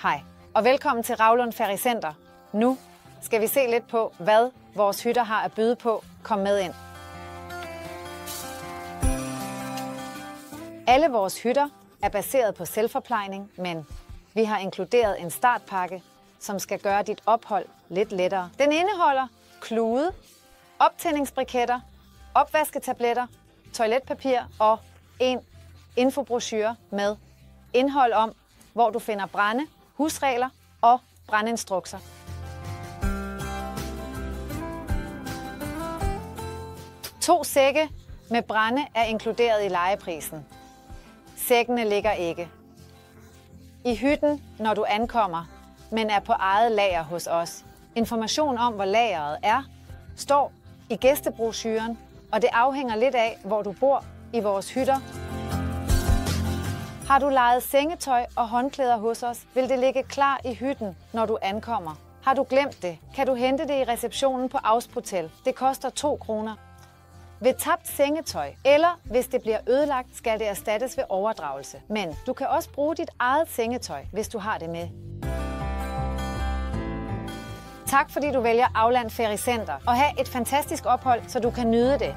Hej, og velkommen til Ravlund Fericenter. Nu skal vi se lidt på, hvad vores hytter har at byde på. Kom med ind. Alle vores hytter er baseret på selvforplejning, men vi har inkluderet en startpakke, som skal gøre dit ophold lidt lettere. Den indeholder klude, optændingsbriketter, opvasketabletter, toiletpapir og en infobrochure med indhold om, hvor du finder brænde, husregler og brandinstrukser. To sække med brænde er inkluderet i lejeprisen. Sækkene ligger ikke i hytten, når du ankommer, men er på eget lager hos os. Information om, hvor lageret er, står i gæstebrochuren, og det afhænger lidt af, hvor du bor i vores hytter. Har du lejet sengetøj og håndklæder hos os, vil det ligge klar i hytten, når du ankommer. Har du glemt det, kan du hente det i receptionen på Auspotel. Det koster 2 kroner. Ved tabt sengetøj, eller hvis det bliver ødelagt, skal det erstattes ved overdragelse. Men du kan også bruge dit eget sengetøj, hvis du har det med. Tak fordi du vælger Auland Fericenter og have et fantastisk ophold, så du kan nyde det.